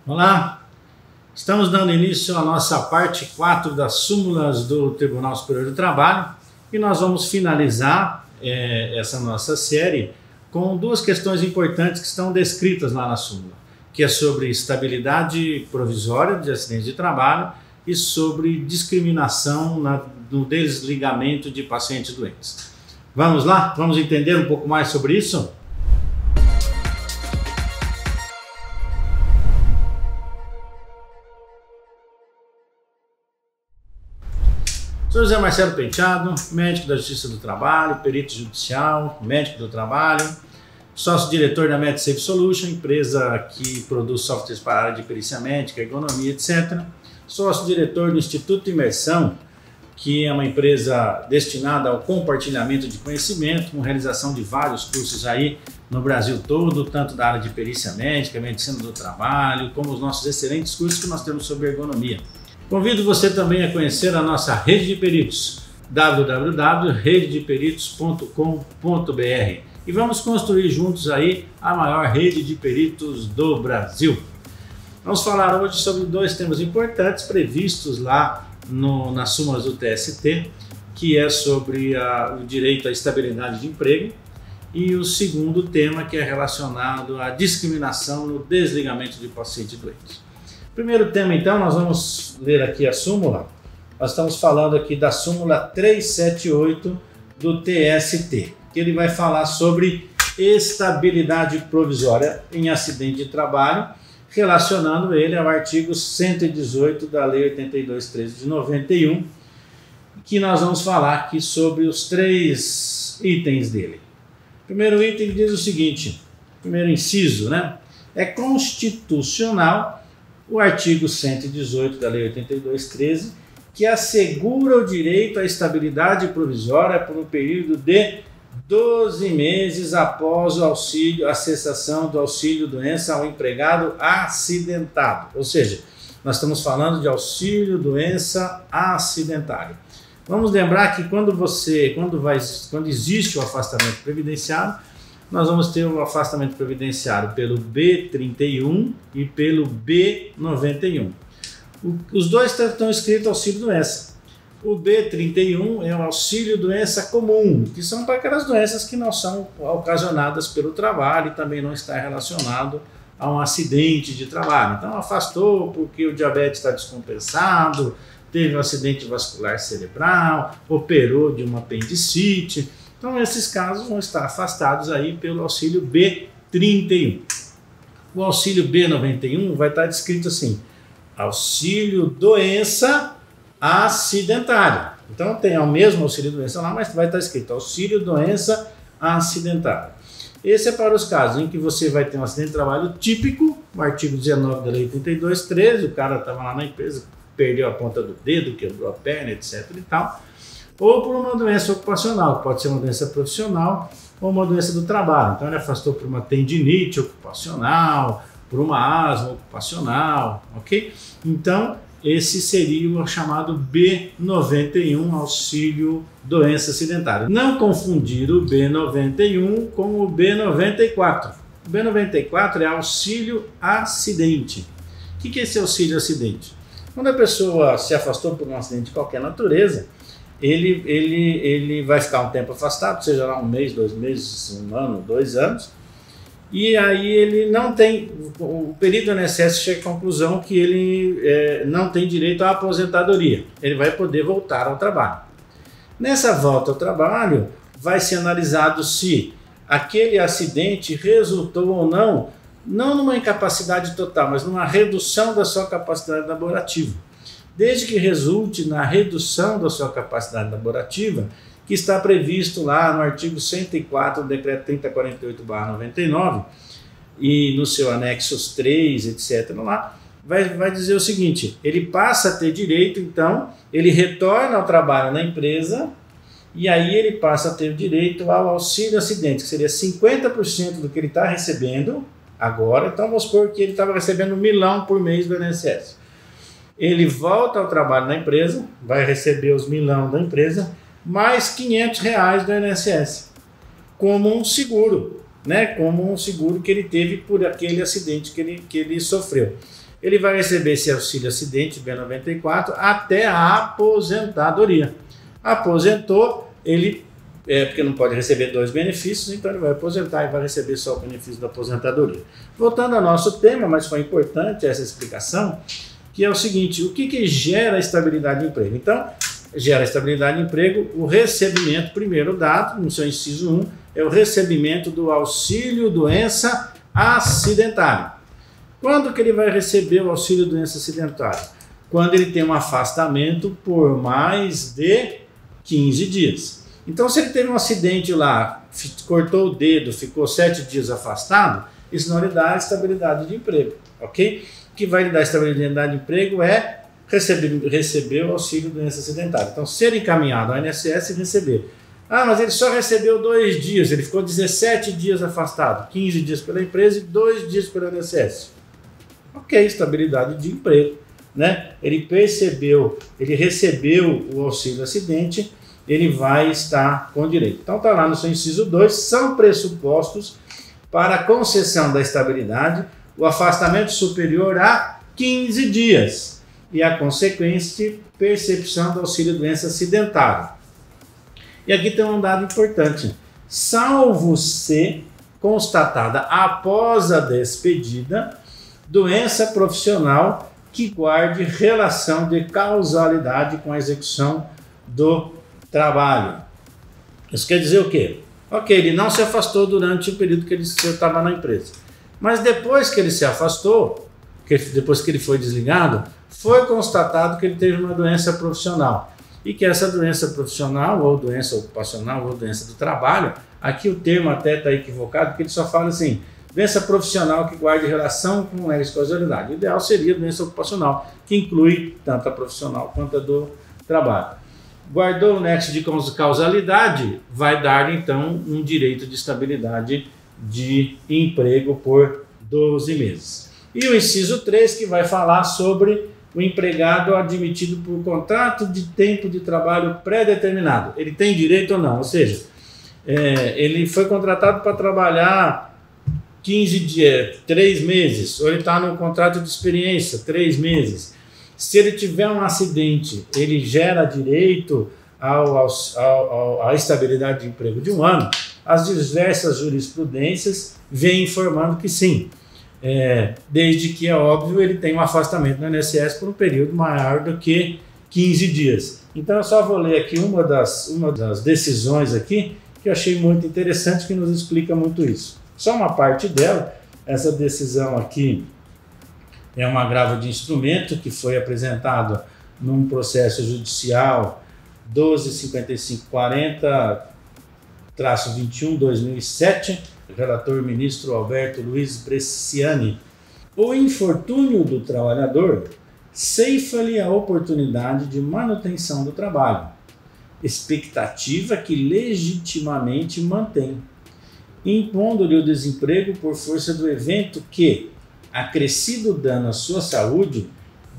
Olá, estamos dando início à nossa parte 4 das súmulas do Tribunal Superior do Trabalho e nós vamos finalizar essa nossa série com duas questões importantes que estão descritas lá na súmula, que é sobre estabilidade provisória de acidentes de trabalho e sobre discriminação no desligamento de pacientes doentes. Vamos lá? Vamos entender um pouco mais sobre isso? Sou José Marcelo Penteado, médico da Justiça do Trabalho, perito judicial, médico do trabalho, sócio-diretor da MedSafe Solution, empresa que produz softwares para a área de perícia médica, ergonomia, etc. Sócio-diretor do Instituto Imersão, que é uma empresa destinada ao compartilhamento de conhecimento, com realização de vários cursos aí no Brasil todo, tanto da área de perícia médica, medicina do trabalho, como os nossos excelentes cursos que nós temos sobre ergonomia. Convido você também a conhecer a nossa rede de peritos, www.rededeperitos.com.br, e vamos construir juntos aí a maior rede de peritos do Brasil. Vamos falar hoje sobre dois temas importantes previstos lá nas súmulas do TST, que é sobre o direito à estabilidade de emprego, e o segundo tema, que é relacionado à discriminação no desligamento de pacientes doentes. Primeiro tema, então, nós vamos ler aqui a súmula. Nós estamos falando aqui da súmula 378 do TST, que ele vai falar sobre estabilidade provisória em acidente de trabalho, relacionando ele ao artigo 118 da Lei 82.13 de 91, que nós vamos falar aqui sobre os três itens dele. O primeiro item diz o seguinte, primeiro inciso, né? É constitucional o artigo 118 da Lei 82.13, que assegura o direito à estabilidade provisória por um período de 12 meses após a cessação do auxílio-doença ao empregado acidentado. Ou seja, nós estamos falando de auxílio-doença acidentário. Vamos lembrar que quando existe o afastamento previdenciário, nós vamos ter o afastamento previdenciário pelo B31 e pelo B91. Os dois estão escritos auxílio-doença. O B31 é o auxílio-doença comum, que são para aquelas doenças que não são ocasionadas pelo trabalho e também não está relacionado a um acidente de trabalho. Então afastou porque o diabetes está descompensado, teve um acidente vascular cerebral, operou de uma apendicite. Então esses casos vão estar afastados aí pelo auxílio B31. O auxílio B91 vai estar descrito assim, auxílio doença acidentária. Então tem o mesmo auxílio doença lá, mas vai estar escrito auxílio doença acidentária. Esse é para os casos em que você vai ter um acidente de trabalho típico, o artigo 19 da Lei 82.13, o cara estava lá na empresa, perdeu a ponta do dedo, quebrou a perna, etc e tal. Ou por uma doença ocupacional, pode ser uma doença profissional ou uma doença do trabalho. Então ele afastou por uma tendinite ocupacional, por uma asma ocupacional, ok? Então esse seria o chamado B91, auxílio doença acidentária. Não confundir o B91 com o B94. O B94 é auxílio acidente. O que é esse auxílio acidente? Quando a pessoa se afastou por um acidente de qualquer natureza, ele vai ficar um tempo afastado, seja lá um mês, 2 meses, 1 ano, 2 anos, e aí ele não tem, o perito do INSS chega à conclusão que ele não tem direito à aposentadoria, ele vai poder voltar ao trabalho. Nessa volta ao trabalho, vai ser analisado se aquele acidente resultou ou não numa incapacidade total, mas numa redução da sua capacidade laborativa. Desde que resulte na redução da sua capacidade laborativa, que está previsto lá no artigo 104 do Decreto 3048/99, e no seu anexos 3, etc., lá, vai dizer o seguinte, ele passa a ter direito, então, ele retorna ao trabalho na empresa, e aí ele passa a ter direito ao auxílio acidente, que seria 50% do que ele está recebendo agora. Então vamos supor que ele estava recebendo R$ 1.000 por mês do INSS. Ele volta ao trabalho na empresa, vai receber os R$ 1.000 da empresa, mais R$ 500 do INSS, como um seguro, né? Como um seguro que ele teve por aquele acidente que ele sofreu. ele vai receber esse auxílio acidente B94 até a aposentadoria. Aposentou, ele, porque não pode receber 2 benefícios, então ele vai aposentar e vai receber só o benefício da aposentadoria. Voltando ao nosso tema, mas foi importante essa explicação, que é o seguinte: o que gera estabilidade de emprego? Então, gera estabilidade de emprego o recebimento, primeiro dado, no seu inciso 1, é o recebimento do auxílio doença acidentário. Quando que ele vai receber o auxílio doença acidentário? Quando ele tem um afastamento por mais de 15 dias. Então, se ele teve um acidente lá, cortou o dedo, ficou 7 dias afastado, isso não lhe dá estabilidade de emprego, ok? O que vai lhe dar estabilidade de emprego é receber o auxílio doença acidentária. Então, ser encaminhado ao INSS e receber. Ah, mas ele só recebeu 2 dias, ele ficou 17 dias afastado, 15 dias pela empresa e 2 dias pelo INSS. Ok, estabilidade de emprego, né? Ele recebeu o auxílio acidente, ele vai estar com direito. Então está lá no seu inciso 2, são pressupostos para a concessão da estabilidade o afastamento superior a 15 dias e a consequente percepção do auxílio doença acidentário. E aqui tem um dado importante: salvo se constatada após a despedida doença profissional que guarde relação de causalidade com a execução do trabalho. Isso quer dizer o quê? Ok, ele não se afastou durante o período que ele estava na empresa, mas depois que ele se afastou, depois que ele foi desligado, foi constatado que ele teve uma doença profissional e que essa doença profissional, ou doença ocupacional, ou doença do trabalho, aqui o termo até está equivocado, porque ele só fala assim: doença profissional que guarde relação com a causalidade. O ideal seria doença ocupacional, que inclui tanto a profissional quanto a do trabalho. Guardou o nexo de causalidade, vai dar então um direito de estabilidade de emprego por 12 meses. E o inciso 3, que vai falar sobre o empregado admitido por contrato de tempo de trabalho pré-determinado. Ele tem direito ou não? Ou seja, ele foi contratado para trabalhar 15 dias, 3 meses, ou ele está no contrato de experiência, 3 meses. Se ele tiver um acidente, ele gera direito à estabilidade de emprego de 1 ano. As diversas jurisprudências vêm informando que sim, desde que, é óbvio, ele tem um afastamento no INSS por um período maior do que 15 dias. Então eu só vou ler aqui uma das decisões aqui, que eu achei muito interessante, que nos explica muito isso. Só uma parte dela. Essa decisão aqui é um agravo de instrumento que foi apresentado num processo judicial 12.5540-21/2007, relator ministro Alberto Luiz Bresciani. O infortúnio do trabalhador ceifa-lhe a oportunidade de manutenção do trabalho, expectativa que legitimamente mantém, impondo-lhe o desemprego por força do evento que, acrescido dano à sua saúde,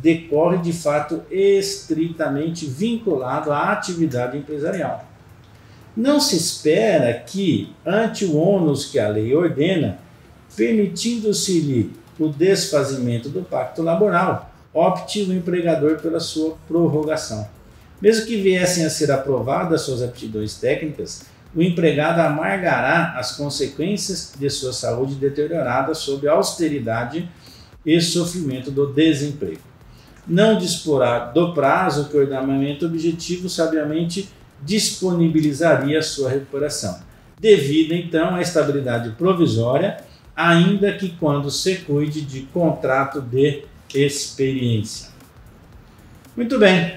decorre de fato estritamente vinculado à atividade empresarial. Não se espera que, ante o ônus que a lei ordena, permitindo-se-lhe o desfazimento do pacto laboral, opte o empregador pela sua prorrogação. Mesmo que viessem a ser aprovadas suas aptidões técnicas, o empregado amargará as consequências de sua saúde deteriorada sob a austeridade e sofrimento do desemprego. Não disporá do prazo que o ordenamento objetivo sabiamente disponibilizaria a sua recuperação, devido então à estabilidade provisória, ainda que quando se cuide de contrato de experiência. Muito bem,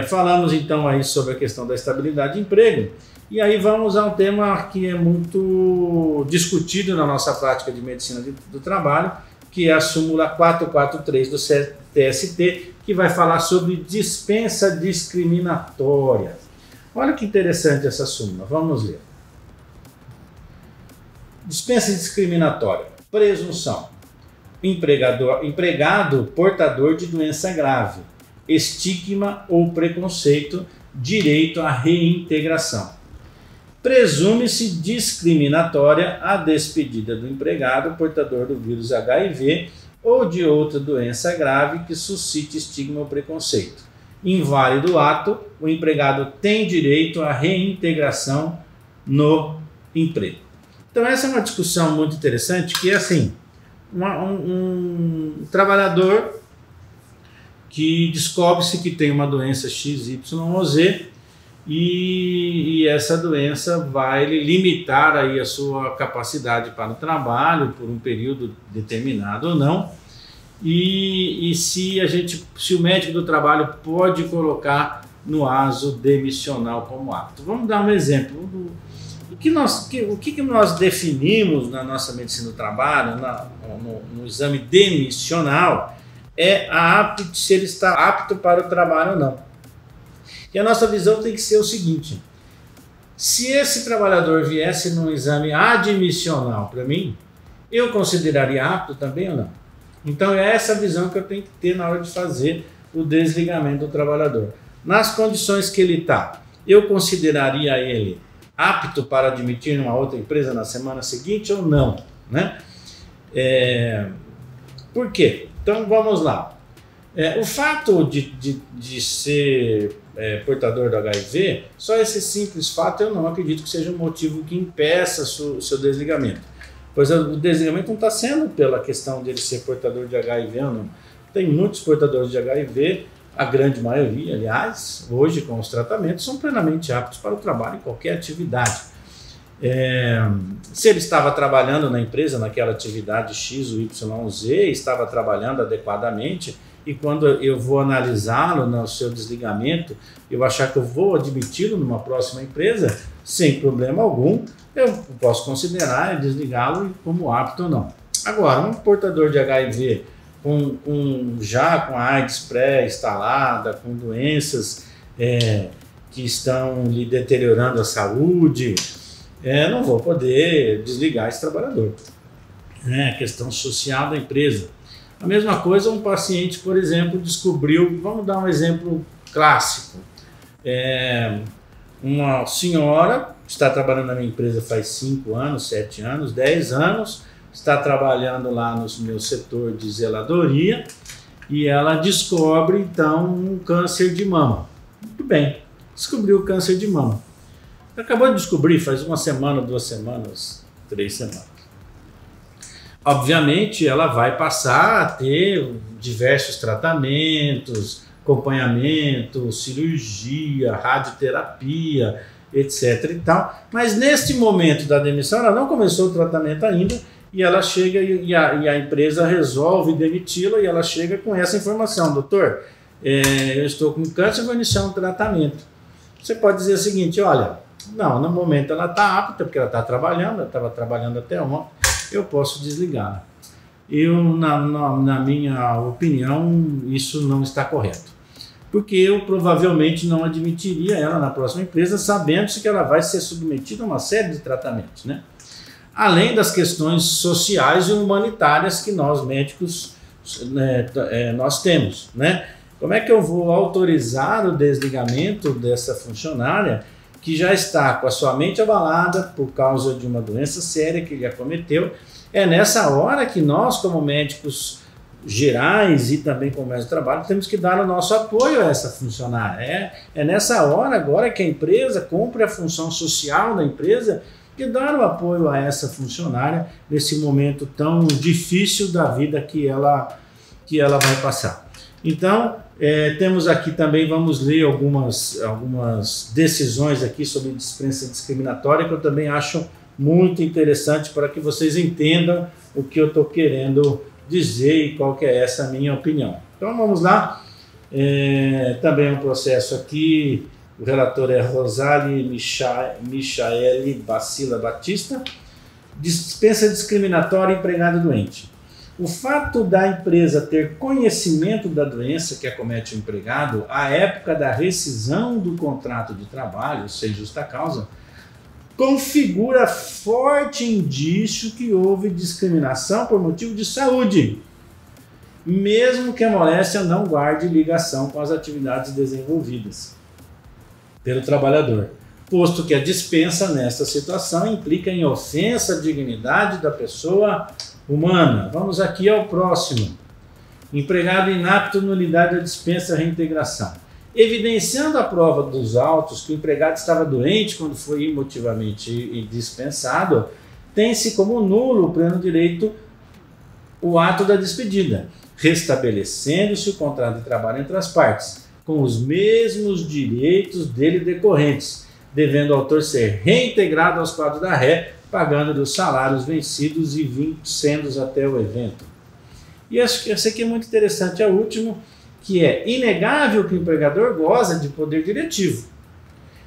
falamos então aí sobre a questão da estabilidade de emprego, e aí vamos a um tema que é muito discutido na nossa prática de medicina do trabalho, que é a súmula 443 do TST, que vai falar sobre dispensa discriminatória. Olha que interessante essa súmula, vamos ler. Dispensa discriminatória. Presunção. Empregado portador de doença grave. Estigma ou preconceito. Direito à reintegração. Presume-se discriminatória a despedida do empregado portador do vírus HIV ou de outra doença grave que suscite estigma ou preconceito. Inválido o ato, o empregado tem direito à reintegração no emprego. Então essa é uma discussão muito interessante, que é assim, um trabalhador que descobre-se que tem uma doença XYZ e essa doença vai limitar aí a sua capacidade para o trabalho por um período determinado ou não, e se o médico do trabalho pode colocar no aso demissional como apto. Vamos dar um exemplo. O que nós definimos na nossa medicina do trabalho, no exame demissional, é se ele está apto para o trabalho ou não. E a nossa visão tem que ser o seguinte: se esse trabalhador viesse num exame admissional para mim, eu consideraria apto também ou não? Então é essa visão que eu tenho que ter na hora de fazer o desligamento do trabalhador. Nas condições que ele está, eu consideraria ele apto para admitir numa outra empresa na semana seguinte ou não, né? Por quê? Então vamos lá. O fato de ser portador do HIV, só esse simples fato eu não acredito que seja um motivo que impeça o seu desligamento. Pois o desligamento não está sendo pela questão dele ser portador de HIV ou não. Tem muitos portadores de HIV, a grande maioria, aliás, hoje com os tratamentos, são plenamente aptos para o trabalho em qualquer atividade. Se ele estava trabalhando na empresa, naquela atividade X ou Y ou Z, estava trabalhando adequadamente, e quando eu vou analisá-lo no seu desligamento, eu achar que eu vou admiti-lo numa próxima empresa, sem problema algum, eu posso considerar e desligá-lo como apto ou não. Agora, um portador de HIV já com a AIDS pré-instalada, com doenças que estão lhe deteriorando a saúde, não vou poder desligar esse trabalhador. A questão social da empresa. A mesma coisa, um paciente, por exemplo, descobriu, vamos dar um exemplo clássico, uma senhora está trabalhando na minha empresa faz 5 anos, 7 anos, 10 anos, está trabalhando lá no meu setor de zeladoria e ela descobre então um câncer de mama. Muito bem, descobriu o câncer de mama. Acabou de descobrir faz 1 semana, 2 semanas, 3 semanas. Obviamente ela vai passar a ter diversos tratamentos, acompanhamento, cirurgia, radioterapia, etc. e tal. Mas neste momento da demissão ela não começou o tratamento ainda e ela chega e a empresa resolve demiti-la e ela chega com essa informação: doutor, eu estou com câncer, vou iniciar um tratamento. Você pode dizer o seguinte: olha, não, no momento ela está apta porque ela está trabalhando, ela estava trabalhando até ontem, eu posso desligá-la. Na minha opinião, isso não está correto. Porque eu provavelmente não admitiria ela na próxima empresa, sabendo-se que ela vai ser submetida a uma série de tratamentos, né? Além das questões sociais e humanitárias que nós médicos nós temos, né? Como é que eu vou autorizar o desligamento dessa funcionária que já está com a sua mente abalada por causa de uma doença séria que lhe acometeu? É nessa hora que nós, como médicos gerais e também como médicos do trabalho, temos que dar o nosso apoio a essa funcionária. É nessa hora agora que a empresa cumpre a função social da empresa de dar o apoio a essa funcionária nesse momento tão difícil da vida que ela vai passar. Então, temos aqui também, vamos ler algumas decisões aqui sobre dispensa discriminatória que eu também acho muito interessante para que vocês entendam o que eu estou querendo dizer e qual que é essa minha opinião. Então vamos lá. Também um processo aqui, o relator é Rosali Michaele Bacila Batista. Dispensa discriminatória empregado doente. O fato da empresa ter conhecimento da doença que acomete o empregado à época da rescisão do contrato de trabalho, sem justa causa, configura forte indício que houve discriminação por motivo de saúde, mesmo que a moléstia não guarde ligação com as atividades desenvolvidas pelo trabalhador, posto que a dispensa nesta situação implica em ofensa à dignidade da pessoa humana. Vamos aqui ao próximo. Empregado inapto, nulidade ou dispensa reintegração. Evidenciando a prova dos autos que o empregado estava doente quando foi imotivamente dispensado, tem-se como nulo o pleno direito o ato da despedida, restabelecendo-se o contrato de trabalho entre as partes, com os mesmos direitos dele decorrentes, devendo o autor ser reintegrado aos quadros da ré, pagando-lhe os salários vencidos e vincendos até o evento. E esse aqui é muito interessante, é o último, que é inegável que o empregador goza de poder diretivo,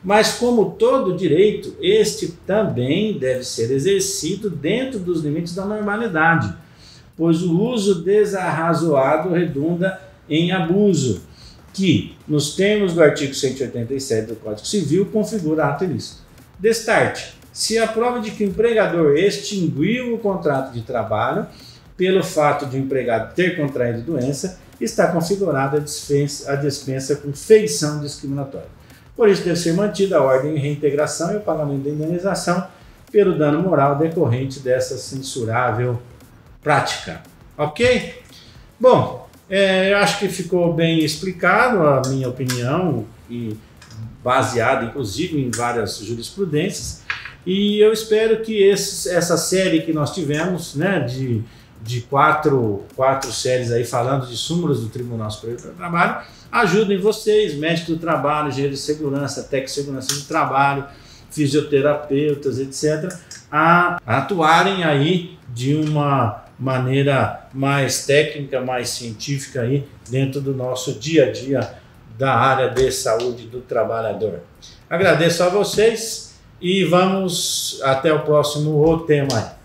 mas como todo direito, este também deve ser exercido dentro dos limites da normalidade, pois o uso desarrazoado redunda em abuso, que, nos termos do artigo 187 do Código Civil, configura ato ilícito. Destarte: se a prova de que o empregador extinguiu o contrato de trabalho pelo fato de o empregado ter contraído doença, está configurada a dispensa com feição discriminatória. Por isso deve ser mantida a ordem de reintegração e o pagamento da indenização pelo dano moral decorrente dessa censurável prática. Ok? Bom, eu acho que ficou bem explicado a minha opinião, e baseada inclusive em várias jurisprudências, e eu espero que essa série que nós tivemos, né, de quatro séries aí falando de súmulas do Tribunal Superior do Trabalho, ajudem vocês, médicos do trabalho, engenheiro de segurança, técnico de segurança do trabalho, fisioterapeutas, etc., a atuarem aí de uma maneira mais técnica, mais científica aí dentro do nosso dia a dia da área de saúde do trabalhador. Agradeço a vocês e vamos até o próximo tema.